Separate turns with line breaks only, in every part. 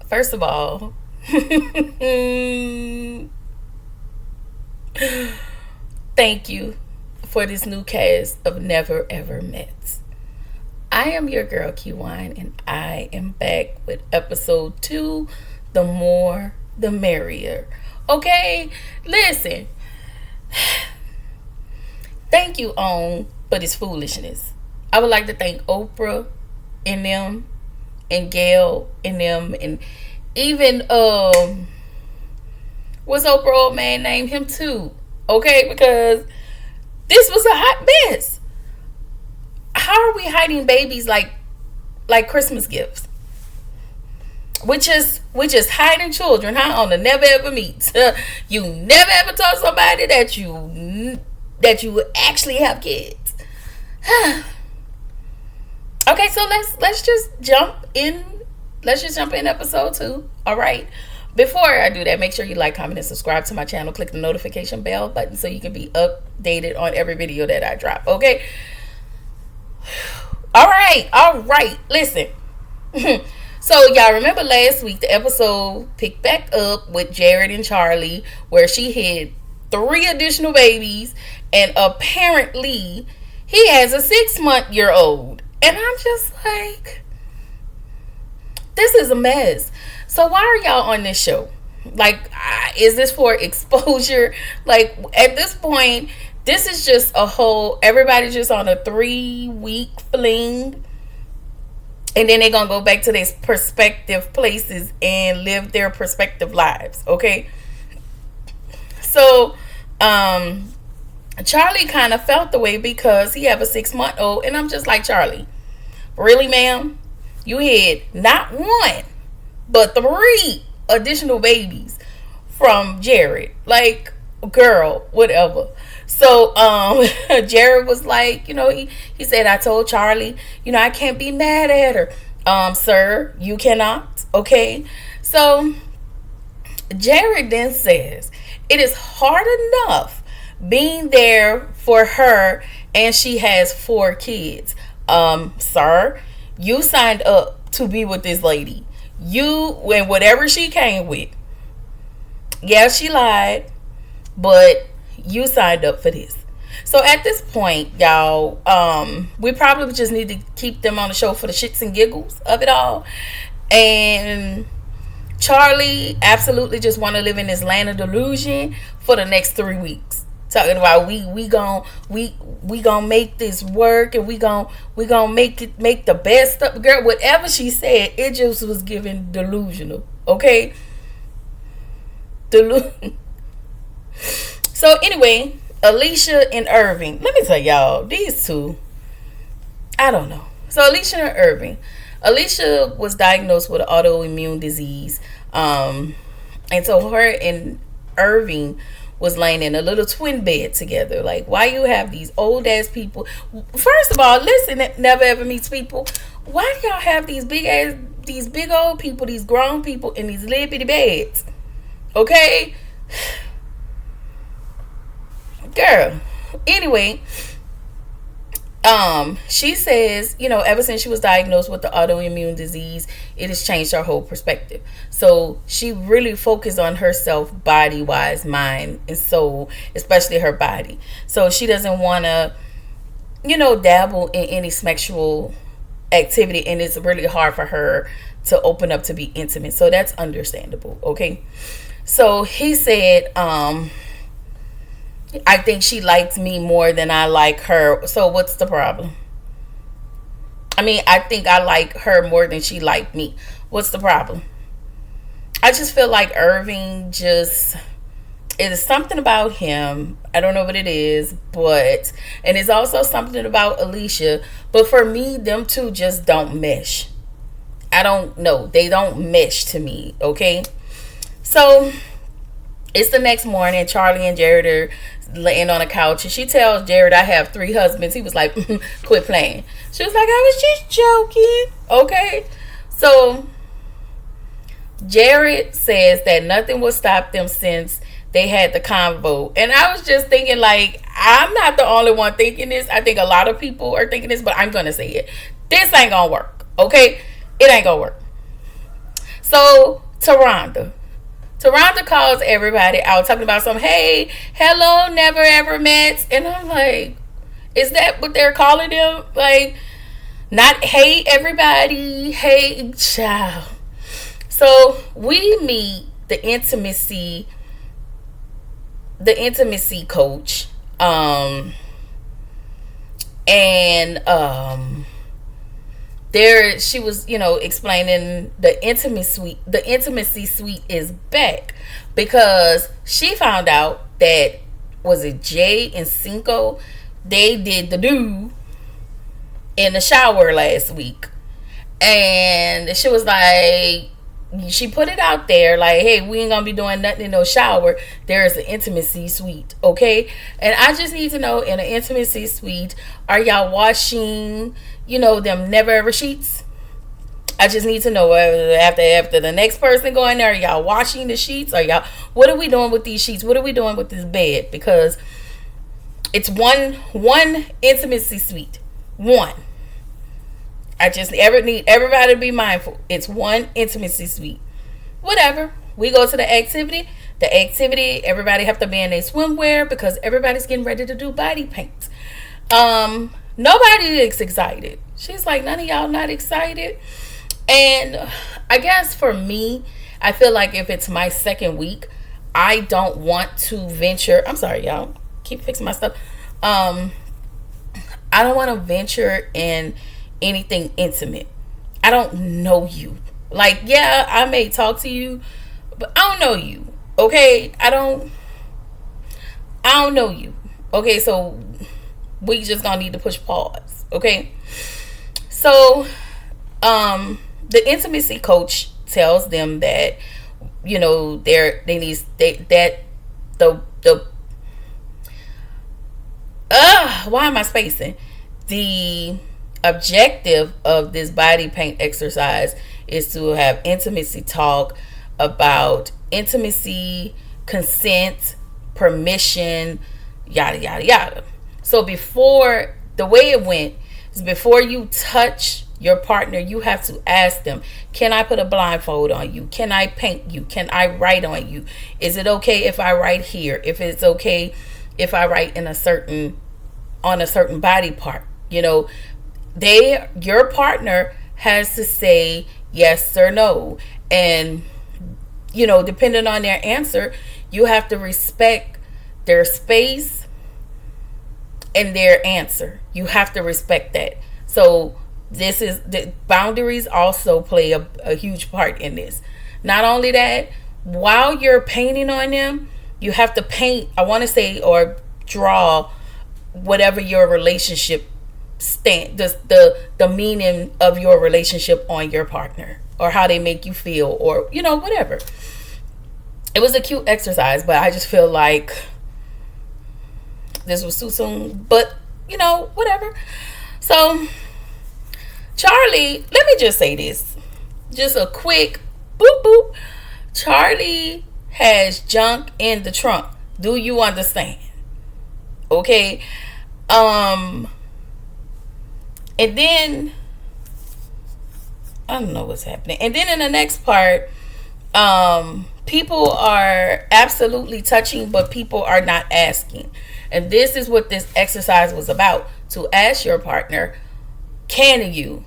First of all, thank you for this new cast of Never Ever Met. I am your girl Q Wine, and I am back with episode 2, The More the Merrier. Okay, listen. Thank you, On, for this foolishness. I would like to thank Oprah and them, and Gail and them, and even what's Oprah old man named him too. Okay, because this was a hot mess. How are we hiding babies like Christmas gifts? Which is hiding children, huh? On the Never Ever Meet. You never ever told somebody that you actually have kids. Okay, so let's just jump in. Let's just jump in episode 2. All right. Before I do that, make sure you like, comment, and subscribe to my channel. Click the notification bell button so you can be updated on every video that I drop. Okay. All right. Listen. So y'all remember last week the episode picked back up with Jared and Charlie, where she had 3 additional babies, and apparently he has a 6-month-old. And I'm just like, this is a mess. So why are y'all on this show? Like, is this for exposure? Like, at this point, this is just a whole, everybody's just on a 3-week fling. And then they're going to go back to their prospective places and live their prospective lives. Okay. So, Charlie kind of felt the way because he have a 6-month-old, and I'm just like, Charlie, really, ma'am? You had not 1, but 3 additional babies from Jared. Like, girl, whatever. So, Jared was like, he said, I told Charlie, I can't be mad at her. Sir, you cannot. Okay. So, Jared then says, it is hard enough being there for her, and she has 4 kids. Sir, you signed up to be with this lady. When whatever she came with. Yeah, she lied, but you signed up for this. So at this point, y'all, we probably just need to keep them on the show for the shits and giggles of it all. And Charlie absolutely just want to live in this land of delusion for the next 3 weeks. Talking about we gonna make this work, and we gonna make the best of, girl, whatever she said, it just was giving delusional. Okay. So anyway, Alicia and Irving. Let me tell y'all, these two, I don't know. So Alicia and Irving. Alicia was diagnosed with an autoimmune disease. And so her and Irving was laying in a little twin bed together. Like, why you have these old ass people? First of all, listen, Never Ever Meets people. Why do y'all have these big old people, these grown people in these little bitty beds? Okay? Girl. Anyway, she says, ever since she was diagnosed with the autoimmune disease, it has changed her whole perspective. So she really focused on herself, body wise, mind and soul, especially her body. So she doesn't want to, dabble in any sexual activity, and it's really hard for her to open up to be intimate. So that's understandable. Okay. So he said, I think she likes me more than I like her. So what's the problem? I mean, I think I like her more than she liked me. What's the problem? I just feel like Irving it is something about him. I don't know what it is, and it's also something about Alicia. But for me, them two just don't mesh. I don't know. They don't mesh to me. Okay. So it's the next morning. Charlie and Jared are laying on a couch, and she tells Jared, I have 3 husbands. He was like, quit playing. She was like, I was just joking. Okay. So Jared says that nothing will stop them since they had the convo. And I was just thinking, like, I'm not the only one thinking this. I think a lot of people are thinking this, but I'm going to say it. This ain't going to work. Okay. It ain't going to work. So Taronda calls everybody out talking about some, hey, hello, never ever met. And I'm like, is that what they're calling them? Like, not hey everybody, hey child. So we meet the intimacy coach. And there she was, explaining the intimacy suite is back because she found out that, was it Jay and Cinco, they did the do in the shower last week. And she was like, she put it out there like, hey, we ain't gonna be doing nothing in no shower. There is an intimacy suite, okay? And I just need to know, in an intimacy suite, are y'all washing, them never ever sheets? I just need to know, after the next person going there, are y'all washing the sheets? Are y'all, what are we doing with these sheets? What are we doing with this bed? Because it's one intimacy suite. One. I just need everybody to be mindful. It's one intimacy suite. Whatever. We go to the activity. Everybody have to be in their swimwear because everybody's getting ready to do body paint. Nobody is excited. She's like, none of y'all not excited. And I guess for me, I feel like if it's my second week, I don't want to venture. I'm sorry, y'all. Keep fixing my stuff. I don't want to venture in anything intimate. I don't know you. Like, yeah, I may talk to you, but I don't know you. Okay? I don't know you. Okay, so we just gonna need to push pause. Okay? So the intimacy coach tells them that, why am I spacing? The objective of this body paint exercise is to have intimacy talk about intimacy, consent, permission, yada yada yada. So before, the way it went is, before you touch your partner, you have to ask them, can I put a blindfold on you? Can I paint you? Can I write on you? Is it okay if I write here? If it's okay if I write on a certain body part? Your partner has to say yes or no. And, depending on their answer, you have to respect their space and their answer. You have to respect that. So the boundaries also play a huge part in this. Not only that, while you're painting on them, you have to paint, I want to say, or draw whatever your relationship the meaning of your relationship on your partner, or how they make you feel, or whatever. It was a cute exercise, but I just feel like this was too soon, but whatever. So Charlie, let me just say this, just a quick boop boop. Charlie has junk in the trunk. Do you understand? Okay. And then I don't know what's happening. And then in the next part, people are absolutely touching, but people are not asking. And this is what this exercise was about: to ask your partner, can you?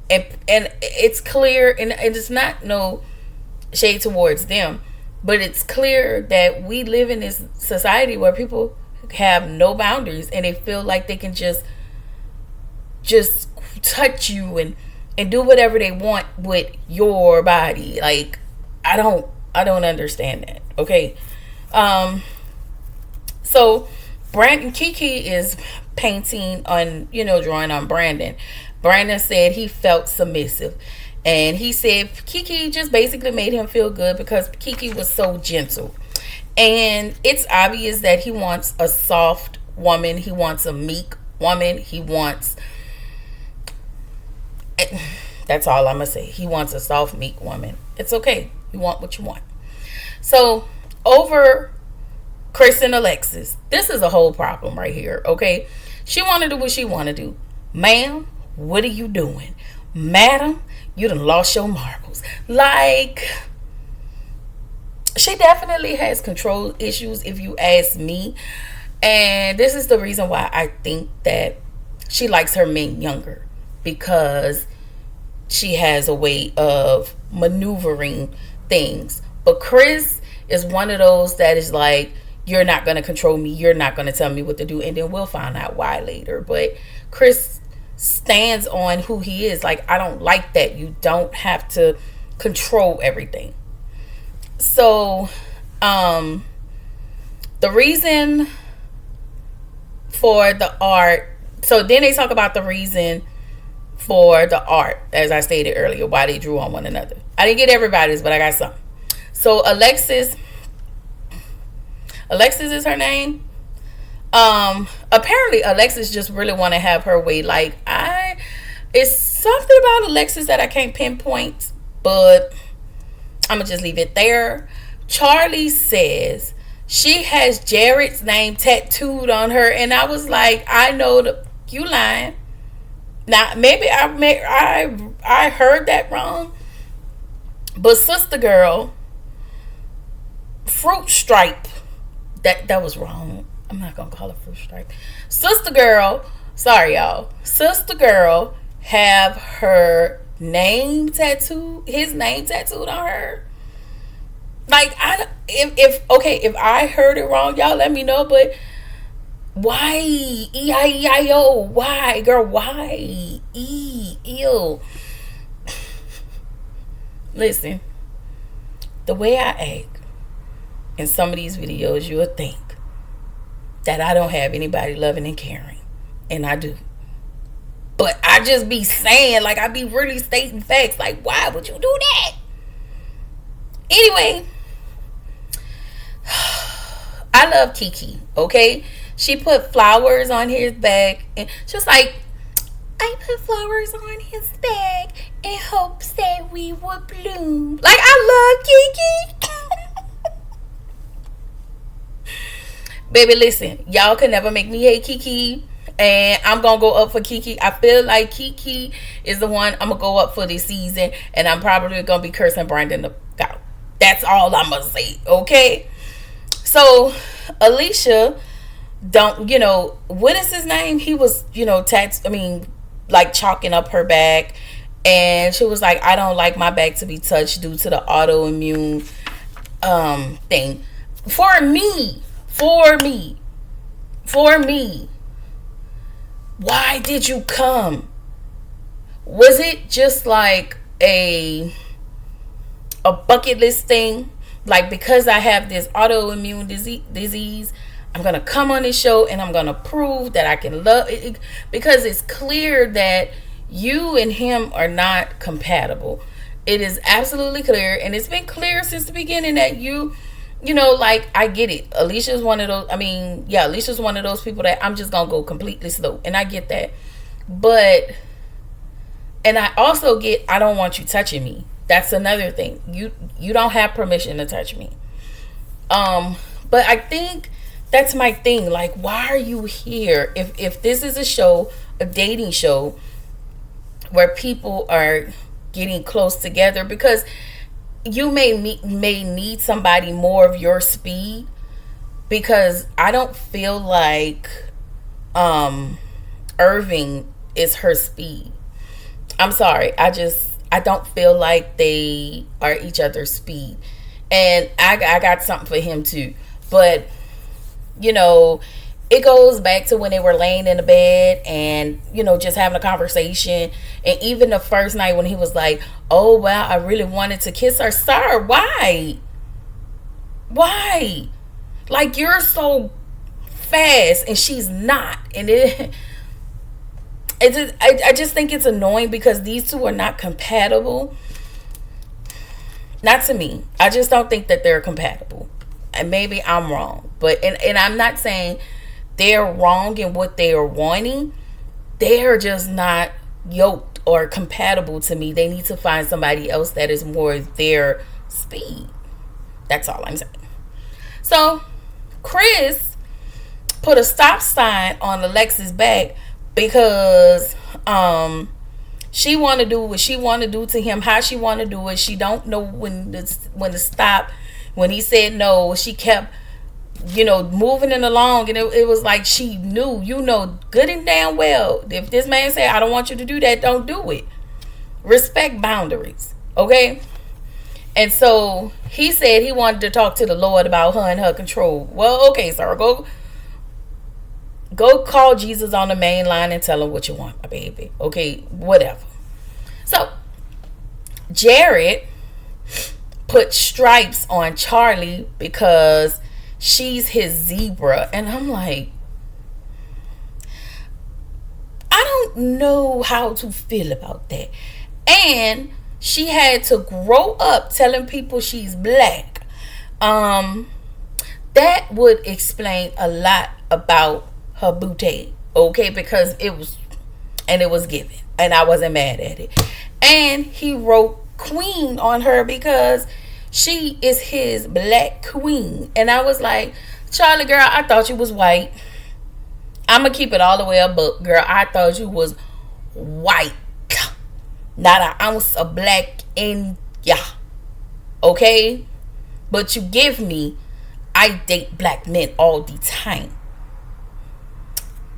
And it's clear, and it's not no shade towards them, but it's clear that we live in this society where people have no boundaries, and they feel like they can just touch you and do whatever they want with your body. Like, I don't understand that. Okay. So Kiki is painting on, drawing on Brandon. Brandon said he felt submissive, and he said Kiki just basically made him feel good because Kiki was so gentle. And it's obvious that he wants a soft woman. He wants a meek woman. That's all I'm going to say. He wants a soft, meek woman. It's okay. You want what you want. So, over Chris and Alexis, this is a whole problem right here, okay? She want to do what she want to do. Ma'am, what are you doing? Madam, You done lost your marbles. Like, she definitely has control issues, if you ask me. And this is the reason why I think that she likes her men younger, because she has a way of maneuvering things. But Chris is one of those that is like, you're not going to control me. You're not going to tell me what to do. And then we'll find out why later. But Chris stands on who he is. Like, I don't like that. You don't have to control everything. So, the reason for the art. So then they talk about the reason for the art, as I stated earlier, why they drew on one another. I didn't get everybody's, but I got some. So Alexis is her name. Apparently Alexis just really want to have her way. Like, it's something about Alexis that I can't pinpoint, but I'm gonna just leave it there. Charlie says she has Jared's name tattooed on her, and I was like, I know you lying. Now maybe I heard that wrong, but Sister Girl, Fruit Stripe, that was wrong. I'm not gonna call it Fruit Stripe. Sister Girl, sorry y'all. Sister Girl have her name tattooed, his name tattooed on her. Like, if I heard it wrong, y'all let me know. But why E-I-E-I-O? Why, girl? Why? Ew. Listen, the way I act in some of these videos, you would think that I don't have anybody loving and caring, and I do. But I just be saying, like, I be really stating facts. Like, why would you do that? Anyway, I love Kiki, okay? She put flowers on his back, and she was like, I put flowers on his back in hopes that we would bloom. Like, I love Kiki. Baby, listen, y'all can never make me hate Kiki, and I'm gonna go up for Kiki. I feel like Kiki is the one I'm gonna go up for this season, and I'm probably gonna be cursing Brandon out. That's all I'm gonna say, okay? So Alicia, what is his name? He was, like chalking up her back, and she was like, I don't like my back to be touched due to the autoimmune thing. For me, why did you come? Was it just like a bucket list thing? Like, because I have this autoimmune disease, I'm going to come on this show and I'm going to prove that I can love it, because it's clear that you and him are not compatible. It is absolutely clear, and it's been clear since the beginning that like, I get it. Alicia's one of those people that I'm just going to go completely slow, and I get that. But, and I also get, I don't want you touching me. That's another thing. You don't have permission to touch me. But I think that's my thing. Like, why are you here? If this is a dating show where people are getting close together, because you may need somebody more of your speed, because I don't feel like Irving is her speed. I'm sorry. I don't feel like they are each other's speed. And I got something for him too. But, it goes back to when they were laying in the bed and, just having a conversation. And even the first night when he was like, oh, wow, I really wanted to kiss her. Sir, why? Why? Like, you're so fast and she's not. And I just think it's annoying, because these two are not compatible. Not to me. I just don't think that they're compatible. And maybe I'm wrong. But and I'm not saying they're wrong in what they are wanting. They're just not yoked or compatible to me. They need to find somebody else that is more their speed. That's all I'm saying. So Chris put a stop sign on Alexis' back, because She want to do what she want to do to him, how she want to do it. She don't know when to stop. When he said no, she kept, moving it along, and it was like she knew, good and damn well, if this man said, I don't want you to do that, don't do it. Respect boundaries, okay? And so he said he wanted to talk to the Lord about her and her control. Well, okay, sir, go call Jesus on the main line and tell him what you want, my baby. Okay, whatever. So Jared put stripes on Charlie because she's his zebra. And I'm like, I don't know how to feel about that. And she had to grow up telling people she's black. That would explain a lot about her booty, okay? Because it was given, and I wasn't mad at it. And he wrote queen on her because she is his black queen. And I was like, Charlie, girl, I thought you was white. I'm gonna keep it all the way up, but girl, I thought you was white, not an ounce of black in ya, okay? But you give me, I date black men all the time.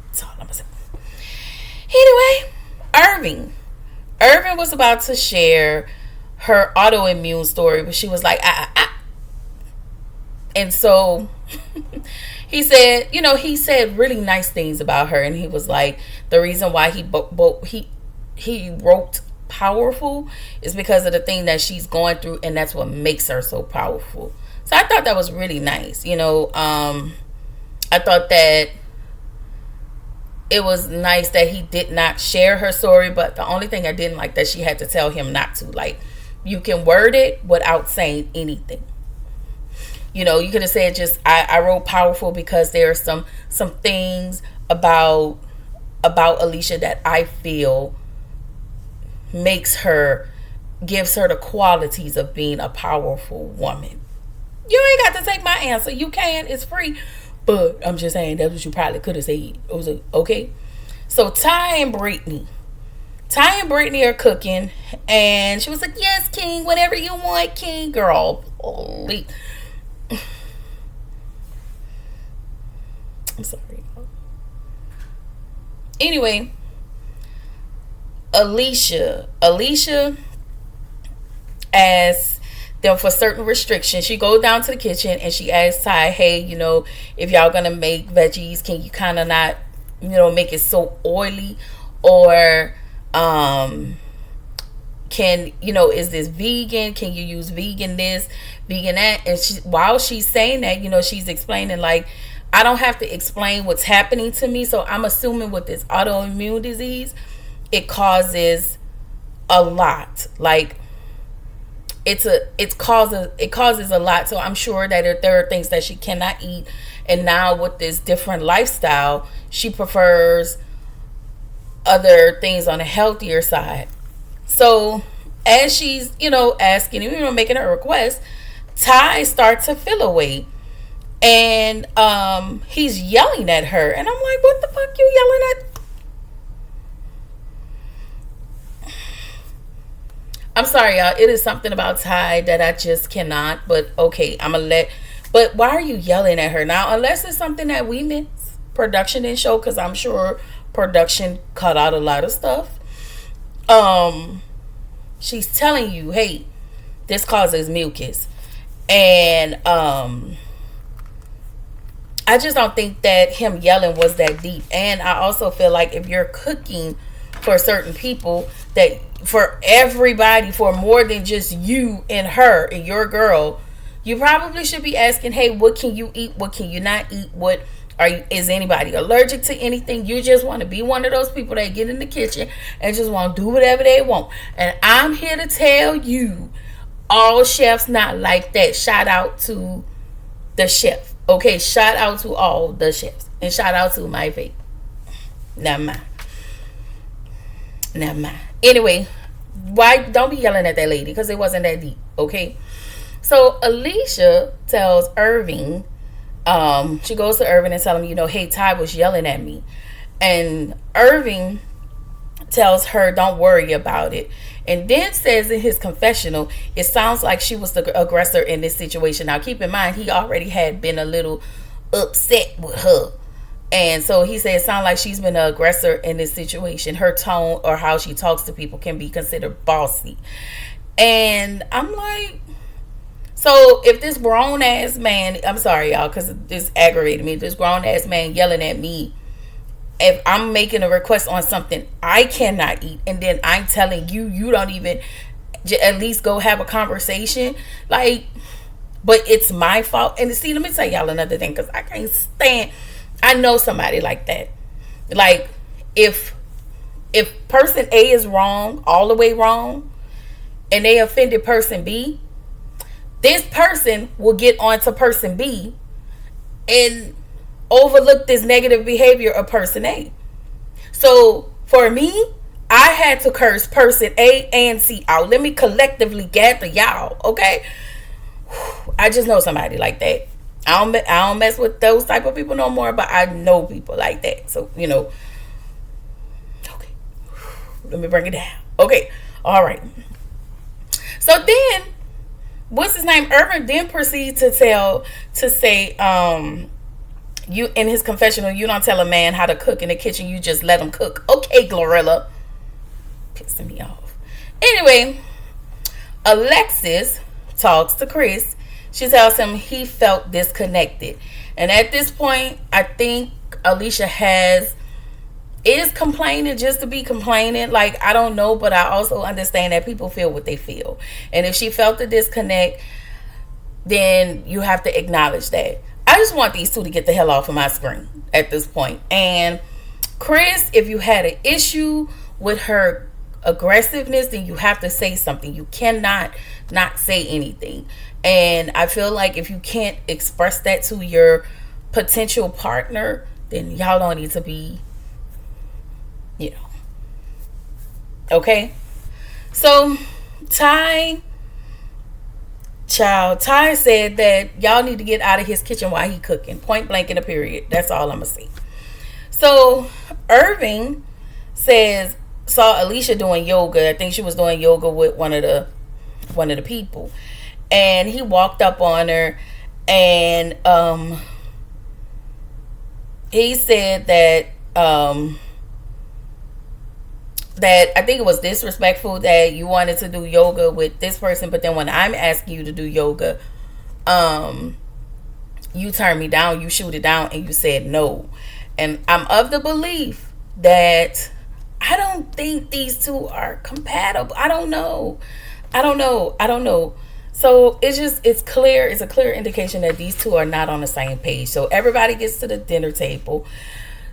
That's all I'm gonna say. Anyway, Irving was about to share her autoimmune story, but she was like, and so he said, he said really nice things about her, and he was like, the reason why he wrote powerful is because of the thing that she's going through, and that's what makes her so powerful. So I thought that was really nice. I thought that it was nice that he did not share her story, but the only thing I didn't like that she had to tell him not to. Like, you can word it without saying anything. You could have said just, I wrote powerful because there are some things about Alicia that I feel gives her the qualities of being a powerful woman. You ain't got to take my answer. You can. It's free. But I'm just saying that's what you probably could have said. It was okay. So Ty and Brittany are cooking, and she was like, "Yes, King, whatever you want, King." Girl, holy. I'm sorry. Anyway, Alicia asked them for certain restrictions. She goes down to the kitchen and she asks Ty, hey, if y'all gonna make veggies, can you kind of not, make it so oily, or is this vegan? Can you use vegan this, vegan that? And while she's saying that, she's explaining, like, I don't have to explain what's happening to me. So I'm assuming with this autoimmune disease, it causes a lot. Like, it causes a lot. So I'm sure that there are things that she cannot eat, and now with this different lifestyle, she prefers other things on a healthier side. So as she's asking, making her request, Ty starts to feel away, and he's yelling at her, and I'm like, what the fuck you yelling at? I'm sorry, y'all. It is something about Ty that I just cannot. But okay, But why are you yelling at her now? Unless it's something that we missed, production didn't show, because I'm sure production cut out a lot of stuff. She's telling you, hey, this causes mucus, and I just don't think that him yelling was that deep. And I also feel like if you're cooking for certain people, that for everybody, for more than just you and her and your girl, you probably should be asking, hey, what can you eat? What can you not eat? Is anybody allergic to anything? You just want to be one of those people that get in the kitchen and just want to do whatever they want. And I'm here to tell you, all chefs not like that. Shout out to the chef. Okay, shout out to all the chefs. And shout out to my vape. Never mind. Anyway, don't be yelling at that lady, because it wasn't that deep, okay? So Alicia tells Irving, she goes to Irving and tells him, hey, Ty was yelling at me. And Irving tells her don't worry about it, and then says in his confessional it sounds like she was the aggressor in this situation. Now keep in mind he already had been a little upset with her, and so he said it sounds like she's been the aggressor in this situation. Her tone or how she talks to people can be considered bossy. And I'm like, so if this grown ass man, I'm sorry y'all because this aggravated me, this grown ass man yelling at me if I'm making a request on something I cannot eat, and then I'm telling you, you don't even at least go have a conversation, like, but it's my fault. And see, let me tell y'all another thing, because I can't stand, I know somebody like that. Like, if person A is wrong, all the way wrong, and they offended person B, this person will get onto person B and overlook this negative behavior of person A. So for me, I had to curse person A and C out. Let me collectively gather y'all, okay? I just know somebody like that. I don't mess with those type of people no more, but I know people like that. So, you know, okay. Let me bring it down. Okay. All right. So then, what's his name? Irvin then proceeds to say, you in his confessional, you don't tell a man how to cook in the kitchen, you just let him cook. Okay, Glorilla. Pissing me off. Anyway, Alexis talks to Chris. She tells him he felt disconnected. And at this point, I think Alicia is complaining just to be complaining. Like, I don't know, but I also understand that people feel what they feel. And if she felt the disconnect, then you have to acknowledge that. I just want these two to get the hell off of my screen at this point. And Chris, if you had an issue with her aggressiveness, then you have to say something. You cannot not say anything. And I feel like if you can't express that to your potential partner, then y'all don't need to be, you know. Okay? So, Ty said that y'all need to get out of his kitchen while he cooking. Point blank in a period. That's all I'm going to say. So, Irving saw Alicia doing yoga. I think she was doing yoga with one of the people. And he walked up on her and he said that I think it was disrespectful that you wanted to do yoga with this person, but then when I'm asking you to do yoga, you turned me down, you shoot it down, and you said no. And I'm of the belief that I don't think these two are compatible. I don't know. So it's clear. It's a clear indication that these two are not on the same page. So everybody gets to the dinner table.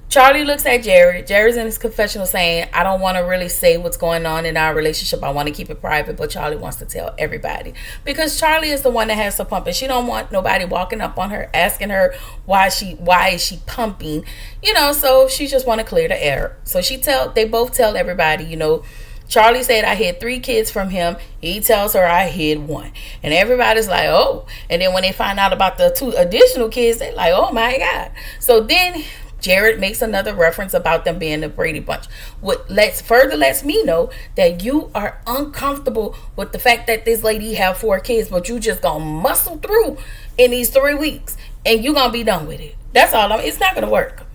Charlie looks at Jared. Jared's in his confessional saying, I don't want to really say what's going on in our relationship. I want to keep it private, but Charlie wants to tell everybody. Because Charlie is the one that has to pump, and she don't want nobody walking up on her, asking her why is she pumping. You know, so she just want to clear the air. So they both tell everybody, you know, Charlie said, I hid 3 kids from him. He tells her I hid 1. And everybody's like, oh. And then when they find out about the 2 additional kids, they're like, oh my God. So then Jared makes another reference about them being the Brady Bunch. What lets me know that you are uncomfortable with the fact that this lady have 4 kids, but you just gonna muscle through in these 3 weeks and you gonna be done with it. That's all. It's not gonna work.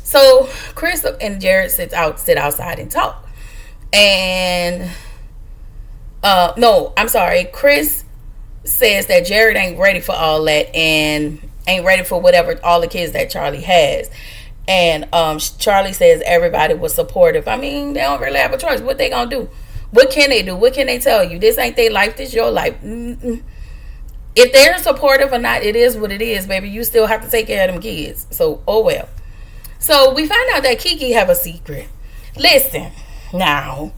So Chris and Jared sit outside and talk. And no, I'm sorry. Chris says that Jared ain't ready for all that and ain't ready for whatever all the kids that Charlie has. And Charlie says everybody was supportive. I mean, they don't really have a choice. What they gonna do? What can they do? What can they tell you? This ain't their life. This your life. Mm-mm. If they're supportive or not, it is what it is, baby. You still have to take care of them kids. So, oh well. So we find out that Kiki have a secret. Listen, now,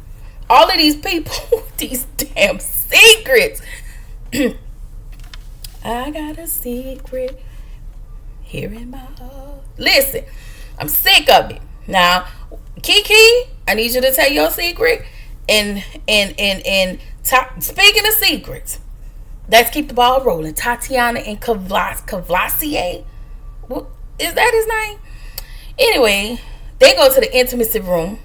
all of these people, these damn secrets. I got a secret here in my heart. Listen, I'm sick of it. Now, Kiki, I need you to tell your secret. And speaking of secrets, let's keep the ball rolling. Tatiana and Cavassier. What is that his name? Anyway, they go to the intimacy room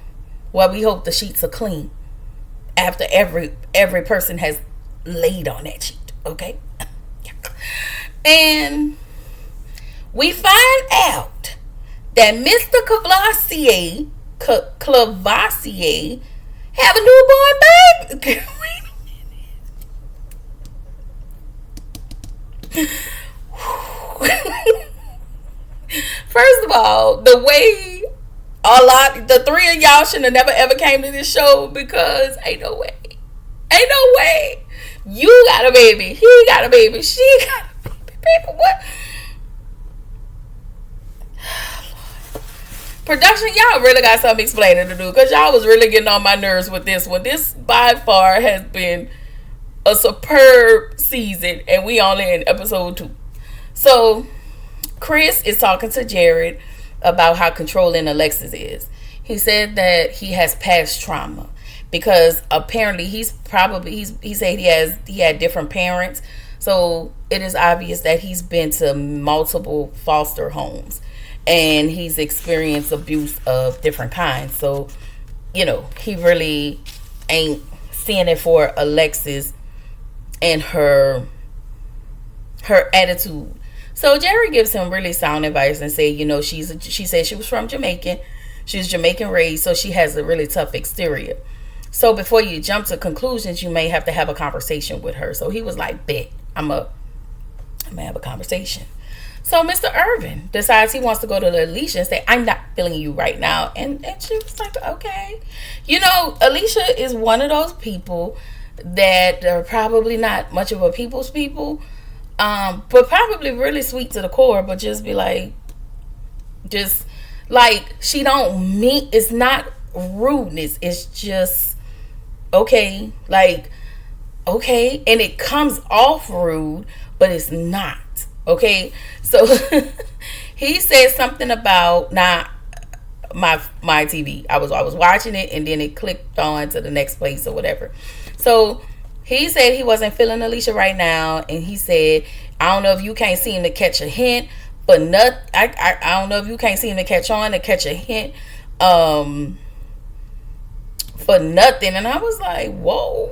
Well, we hope the sheets are clean after every person has laid on that sheet. Okay. And we find out that Mr. Cavassier have a newborn baby. First of all, the three of y'all should have never ever came to this show, because ain't no way. You got a baby. He got a baby. She got a baby. People, what? Production, y'all really got something explaining to do, because y'all was really getting on my nerves with this one. This by far has been a superb season, and we only in episode 2. So Chris is talking to Jared about how controlling Alexis is. He said that he has past trauma, because apparently he said he had different parents. So it is obvious that he's been to multiple foster homes, and he's experienced abuse of different kinds. So, he really ain't seeing it for Alexis and her attitude. So Jerry gives him really sound advice and say, she said she was from Jamaican. She's Jamaican raised, so she has a really tough exterior. So before you jump to conclusions, you may have to have a conversation with her. So he was like, bet, I'm gonna have a conversation. So Mr. Irvin decides he wants to go to Alicia and say, I'm not feeling you right now. And she was like, okay. Alicia is one of those people that are probably not much of a people's people, but probably really sweet to the core, but just be like, she don't mean, it's not rudeness. It's just, okay. Okay. And it comes off rude, but it's not. Okay. So he said something about my TV. I was watching it, and then it clicked on to the next place or whatever. So he said he wasn't feeling Alicia right now, and he said, I don't know if you can't seem to catch a hint, but I don't know if you can't seem to catch on to catch a hint for nothing. And I was like, whoa,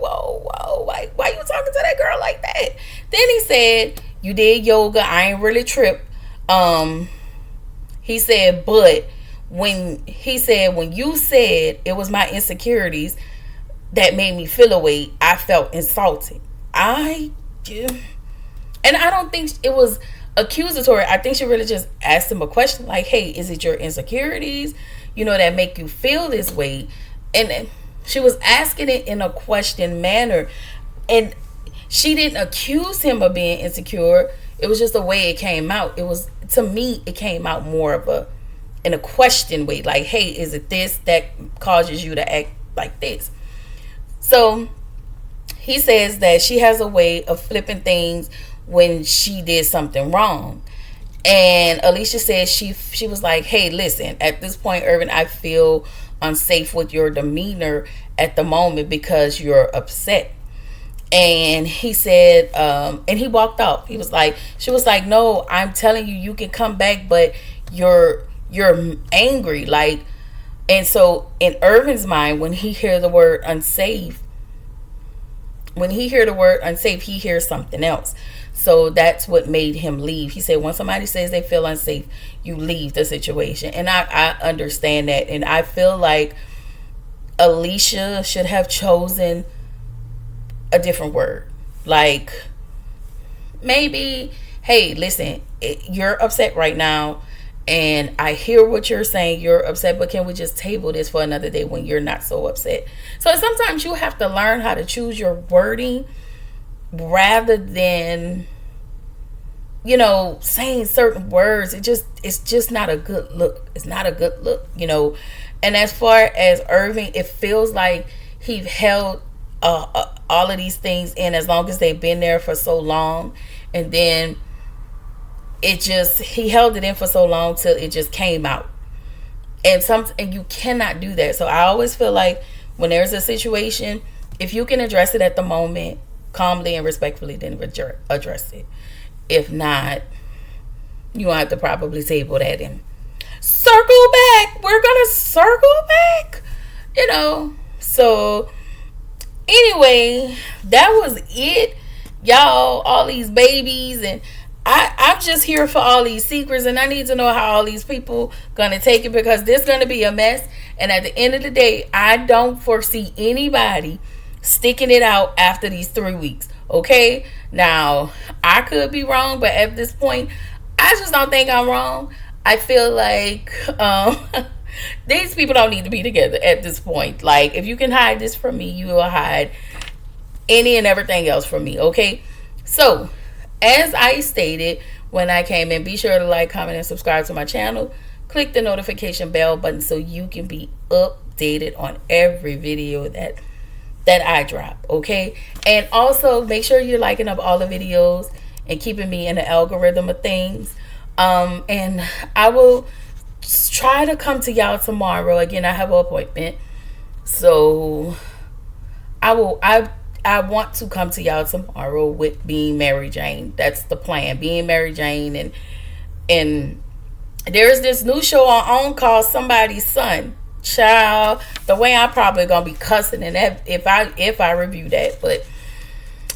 why you talking to that girl like that? Then he said, you did yoga, I ain't really tripped. He said, but when you said it was my insecurities that made me feel away, I felt insulted. And I don't think it was accusatory. I think she really just asked him a question like, hey, is it your insecurities, that make you feel this way? And she was asking it in a question manner, and she didn't accuse him of being insecure. It was just the way it came out. It was, to me, it came out more of in a question way, like, hey, is it this that causes you to act like this? So he says that she has a way of flipping things when she did something wrong. And Alicia says she was like, hey, listen, at this point, Irvin, I feel unsafe with your demeanor at the moment because you're upset. And he said, and he walked off. She was like, no, I'm telling you, you can come back, but you're angry. And so in Irvin's mind, when he hears the word unsafe, he hears something else. So that's what made him leave. He said, when somebody says they feel unsafe, you leave the situation. And I understand that. And I feel like Alicia should have chosen a different word. Maybe, hey, listen, you're upset right now, and I hear what you're saying. You're upset, but can we just table this for another day when you're not so upset? So sometimes you have to learn how to choose your wording rather than, saying certain words. It's just not a good look. It's not a good look, And as far as Irving, it feels like he held all of these things in as long as they've been there for so long, and then he held it in for so long till it just came out. And you cannot do that. So I always feel like when there's a situation, if you can address it at the moment calmly and respectfully, then address it. If not, you have to probably table that and circle back. We're gonna circle back you know. So anyway, that was it, y'all. All these babies, and I'm just here for all these secrets, and I need to know how all these people gonna take it, because this gonna be a mess. And at the end of the day, I don't foresee anybody sticking it out after these 3 weeks. Okay, now I could be wrong, but at this point, I just don't think I'm wrong. I feel like these people don't need to be together at this point. Like, if you can hide this from me, you will hide any and everything else from me. Okay, so as I stated when I came in, be sure to like, comment, and subscribe to my channel. Click the notification bell button so you can be updated on every video that I drop. Okay, and also make sure you're liking up all the videos and keeping me in the algorithm of things. And I will try to come to y'all tomorrow. Again, I have an appointment, so I want to come to y'all tomorrow with being Mary Jane. That's the plan, being Mary Jane. And there's this new show on called Somebody's Son. Child, the way I'm probably gonna be cussing and that if I review that. But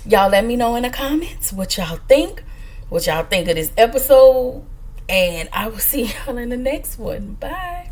y'all let me know in the comments what y'all think of this episode, and I will see y'all in the next one. Bye.